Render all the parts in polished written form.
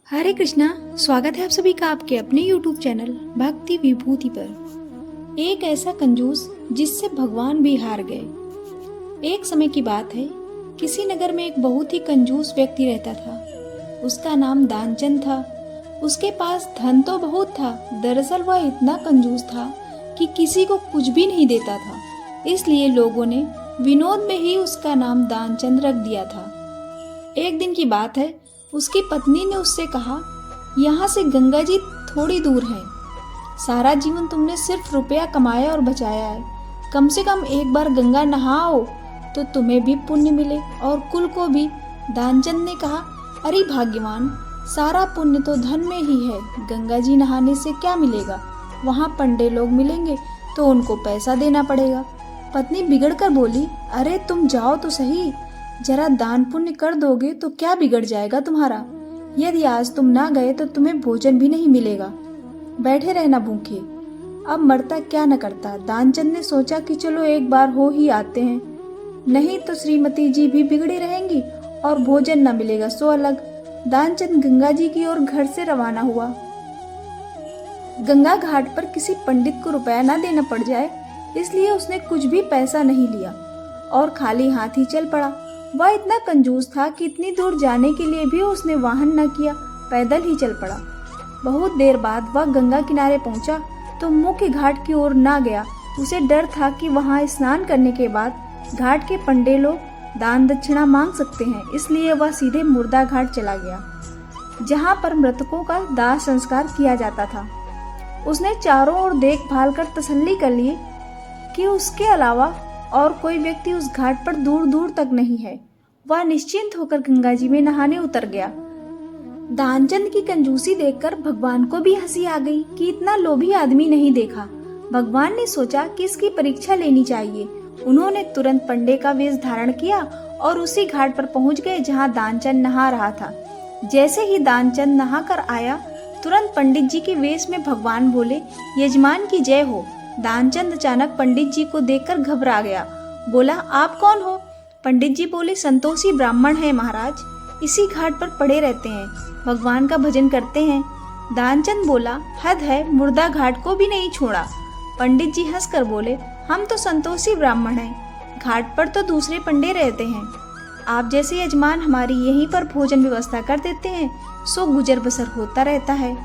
हरे कृष्णा। स्वागत है आप सभी का आपके अपने YouTube चैनल भक्ति विभूति पर। एक ऐसा कंजूस जिससे भगवान भी हार गए। एक समय की बात है, किसी नगर में एक बहुत ही कंजूस व्यक्ति रहता था। उसका नाम दानचंद था। उसके पास धन तो बहुत था, दरअसल वह इतना कंजूस था कि किसी को कुछ भी नहीं देता था। इसलिए लोगों ने विनोद में ही उसका नाम दानचंद रख दिया था। एक दिन की बात है, उसकी पत्नी ने उससे कहा, यहाँ से गंगा जी थोड़ी दूर है। सारा जीवन तुमने सिर्फ रुपया कमाया और बचाया है। कम से कम एक बार गंगा नहाओ तो तुम्हें भी पुण्य मिले और कुल को भी। दानचंद ने कहा, अरे भाग्यवान, सारा पुण्य तो धन में ही है। गंगा जी नहाने से क्या मिलेगा? वहाँ पंडे लोग मिलेंगे तो उनको पैसा देना पड़ेगा। पत्नी बिगड़ कर बोली, अरे तुम जाओ तो सही, जरा दान पुण्य कर दोगे तो क्या बिगड़ जाएगा तुम्हारा? यदि आज तुम ना गए तो तुम्हें भोजन भी नहीं मिलेगा, बैठे रहना भूखे। अब मरता क्या न करता। दानचंद ने सोचा कि चलो एक बार हो ही आते हैं, नहीं तो श्रीमती जी भी बिगड़ी रहेंगी और भोजन न मिलेगा सो अलग। दानचंद गंगा जी की ओर घर से रवाना हुआ। गंगा घाट पर किसी पंडित को रुपया न देना पड़ जाए, इसलिए उसने कुछ भी पैसा नहीं लिया और खाली हाथ ही चल पड़ा। वह इतना कंजूस था कि इतनी दूर जाने के लिए भी उसने वाहन न किया, पैदल ही चल पड़ा। बहुत देर बाद वह गंगा किनारे पहुंचा तो मुख्य घाट की ओर ना गया। उसे डर था कि वहां स्नान करने के बाद घाट के पंडे लोग दान दक्षिणा मांग सकते हैं, इसलिए वह सीधे मुर्दा घाट चला गया, जहां पर मृतकों का दाह संस्कार किया जाता था। उसने चारों ओर देखभाल कर तसल्ली कर ली कि उसके अलावा और कोई व्यक्ति उस घाट पर दूर दूर तक नहीं है। वह निश्चिंत होकर गंगा जी में नहाने उतर गया। दानचंद की कंजूसी देखकर भगवान को भी हंसी आ गई कि इतना लोभी आदमी नहीं देखा। भगवान ने सोचा कि इसकी परीक्षा लेनी चाहिए। उन्होंने तुरंत पंडे का वेश धारण किया और उसी घाट पर पहुंच गए जहां दानचंद नहा रहा था। जैसे ही दानचंद नहा कर आया, तुरंत पंडित जी के वेश में भगवान बोले, यजमान की जय हो। दानचंद अचानक पंडित जी को देखकर घबरा गया, बोला, आप कौन हो? पंडित जी बोले, संतोषी ब्राह्मण हैं महाराज, इसी घाट पर पड़े रहते हैं, भगवान का भजन करते हैं। दानचंद बोला, हद है, मुर्दा घाट को भी नहीं छोड़ा। पंडित जी हंसकर बोले, हम तो संतोषी ब्राह्मण हैं, घाट पर तो दूसरे पंडे रहते हैं। आप जैसे यजमान हमारी यहीं पर भोजन व्यवस्था कर देते हैं, सो गुजर बसर होता रहता है।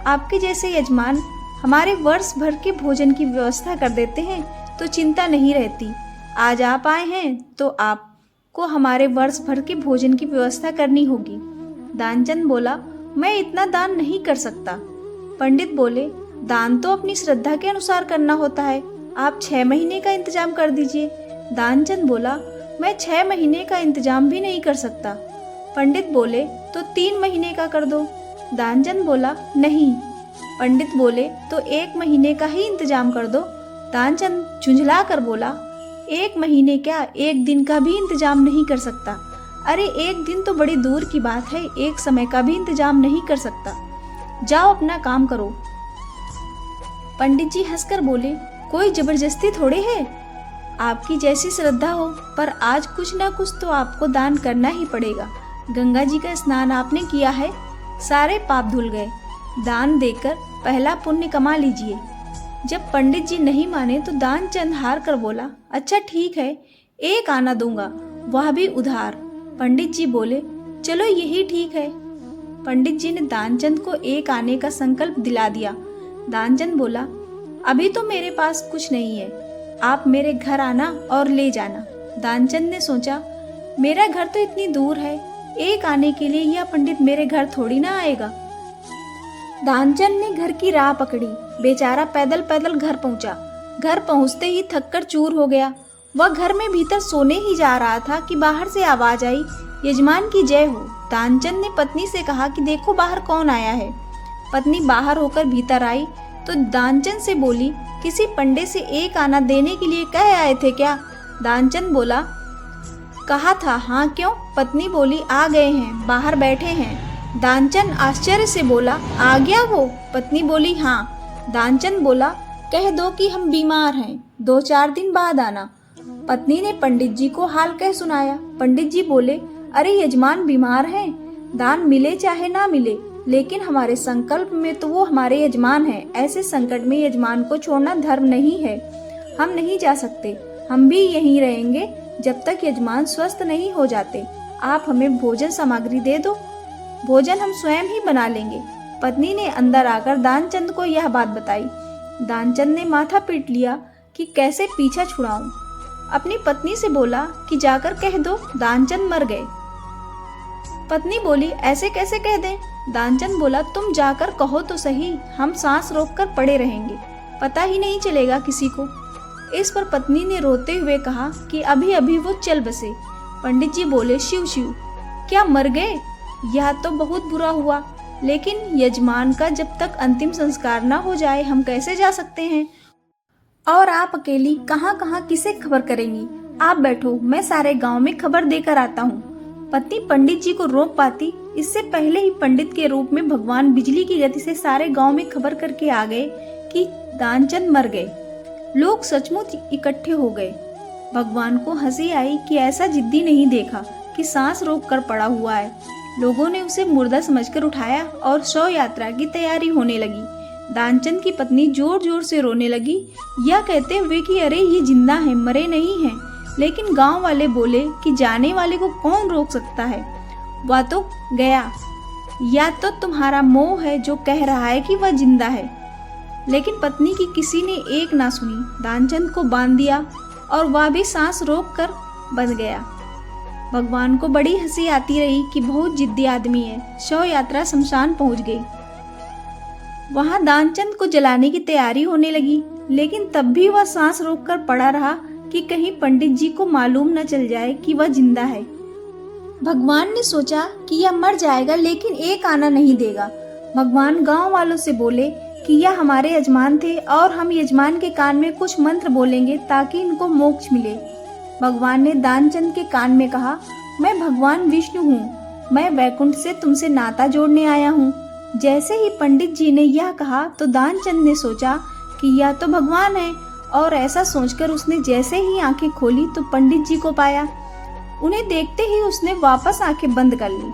आपके जैसे यजमान हमारे वर्ष भर के भोजन की व्यवस्था कर देते हैं तो चिंता नहीं रहती। आज आप आए हैं तो आपको हमारे वर्ष भर के भोजन की व्यवस्था करनी होगी। दानचंद बोला, मैं इतना दान नहीं कर सकता। पंडित बोले, दान तो अपनी श्रद्धा के अनुसार करना होता है, आप 6 महीने का इंतजाम कर दीजिए। दानचंद बोला, मैं 6 महीने का इंतजाम भी नहीं कर सकता। पंडित बोले, तो 3 महीने का कर दो। दानचंद बोला, नहीं। पंडित बोले, तो 1 महीने का ही इंतजाम कर दो। दानचंद झुंझला कर बोला, 1 महीने क्या, 1 दिन का भी इंतजाम नहीं कर सकता। अरे 1 दिन तो बड़ी दूर की बात है, 1 समय का भी इंतजाम नहीं कर सकता। जाओ अपना काम करो। पंडित जी हंसकर बोले, कोई जबरदस्ती थोड़े है, आपकी जैसी श्रद्धा हो, पर आज कुछ ना कुछ तो आपको दान करना ही पड़ेगा। गंगा जी का स्नान आपने किया है, सारे पाप धुल गए, दान देकर पहला पुण्य कमा लीजिए। जब पंडित जी नहीं माने तो दानचंद हार कर बोला, अच्छा ठीक है, 1 आना दूंगा, वह भी उधार। पंडित जी बोले, चलो यही ठीक है। पंडित जी ने दानचंद को 1 आने का संकल्प दिला दिया। दानचंद बोला, अभी तो मेरे पास कुछ नहीं है, आप मेरे घर आना और ले जाना। दानचंद ने सोचा, मेरा घर तो इतनी दूर है, 1 आने के लिए यह पंडित मेरे घर थोड़ी ना आएगा। दानचंद ने घर की राह पकड़ी। बेचारा पैदल पैदल घर पहुंचा। घर पहुंचते ही थककर चूर हो गया। वह घर में भीतर सोने ही जा रहा था कि बाहर से आवाज आई, यजमान की जय हो। दानचंद ने पत्नी से कहा कि देखो बाहर कौन आया है। पत्नी बाहर होकर भीतर आई तो दानचंद से बोली, किसी पंडे से 1 आना देने के लिए कह आए थे क्या? दानचंद बोला, कहा था। हाँ क्यों? पत्नी बोली, आ गए हैं, बाहर बैठे हैं। दानचंद आश्चर्य से बोला, आ गया वो? पत्नी बोली, हाँ। दानचंद बोला, कह दो कि हम बीमार हैं, 2-4 दिन बाद आना। पत्नी ने पंडित जी को हाल कह सुनाया। पंडित जी बोले, अरे यजमान बीमार हैं, दान मिले चाहे ना मिले, लेकिन हमारे संकल्प में तो वो हमारे यजमान है। ऐसे संकट में यजमान को छोड़ना धर्म नहीं है। हम नहीं जा सकते, हम भी यहीं रहेंगे जब तक यजमान स्वस्थ नहीं हो जाते। आप हमें भोजन सामग्री दे दो, भोजन हम स्वयं ही बना लेंगे। पत्नी ने अंदर आकर दानचंद को यह बात बताई। दानचंद ने माथा पीट लिया कि कैसे पीछा छुड़ाऊं। अपनी पत्नी से बोला कि जाकर कह दो दानचंद मर गए। पत्नी बोली, ऐसे कैसे कह दें? दानचंद बोला, तुम जाकर कहो तो सही, हम सांस रोककर पड़े रहेंगे, पता ही नहीं चलेगा किसी को। इस पर पत्नी ने रोते हुए कहा कि अभी अभी वो चल बसे। पंडित जी बोले, शिव शिव, क्या मर गए? यह तो बहुत बुरा हुआ, लेकिन यजमान का जब तक अंतिम संस्कार न हो जाए हम कैसे जा सकते हैं? और आप अकेली कहाँ कहाँ किसे खबर करेंगी? आप बैठो, मैं सारे गांव में खबर देकर आता हूँ। पत्नी पंडित जी को रोक पाती इससे पहले ही पंडित के रूप में भगवान बिजली की गति से सारे गांव में खबर करके आ गए कि दानचंद मर गए। लोग सचमुच इकट्ठे हो गए। भगवान को हंसी आई कि ऐसा जिद्दी नहीं देखा कि सांस रोक कर पड़ा हुआ है। लोगों ने उसे मुर्दा समझकर उठाया और शव यात्रा की तैयारी होने लगी। दानचंद की पत्नी जोर जोर से रोने लगी, यह कहते हुए कि अरे ये जिंदा है, मरे नहीं हैं। लेकिन गांव वाले बोले कि जाने वाले को कौन रोक सकता है, वह तो गया। या तो तुम्हारा मोह है जो कह रहा है कि वह जिंदा है। लेकिन पत्नी की किसी ने एक ना सुनी। दानचंद को बांध दिया और वह भी सांस रोक कर बंध गया। भगवान को बड़ी हंसी आती रही कि बहुत जिद्दी आदमी है। शव यात्रा शमशान पहुंच गई। वहां दानचंद को जलाने की तैयारी होने लगी, लेकिन तब भी वह सांस रोककर पड़ा रहा कि कहीं पंडित जी को मालूम न चल जाए कि वह जिंदा है। भगवान ने सोचा कि यह मर जाएगा, लेकिन एक आना नहीं देगा। भगवान गांव वालों से बोले कि यह हमारे यजमान थे और हम यजमान के कान में कुछ मंत्र बोलेंगे ताकि इनको मोक्ष मिले। भगवान ने दानचंद के कान में कहा, मैं भगवान विष्णु हूँ, मैं वैकुंठ से तुमसे नाता जोड़ने आया हूँ। जैसे ही पंडित जी ने यह कहा तो दानचंद ने सोचा कि यह तो भगवान है, और ऐसा सोचकर उसने जैसे ही आंखें खोली तो पंडित जी को पाया। उन्हें देखते ही उसने वापस आंखें बंद कर ली।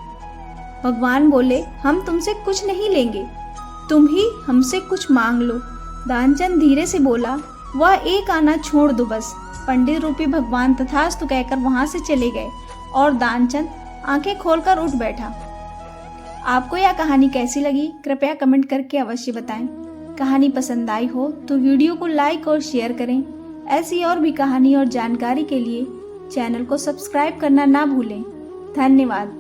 भगवान बोले, हम तुमसे कुछ नहीं लेंगे, तुम ही हमसे कुछ मांग लो। दानचंद धीरे से बोला, वह एक आना छोड़ दो बस। पंडित रूपी भगवान तथास्तु कहकर वहां से चले गए और दानचंद आंखें खोलकर उठ बैठा। आपको यह कहानी कैसी लगी कृपया कमेंट करके अवश्य बताएं। कहानी पसंद आई हो तो वीडियो को लाइक और शेयर करें। ऐसी और भी कहानी और जानकारी के लिए चैनल को सब्सक्राइब करना ना भूलें। धन्यवाद।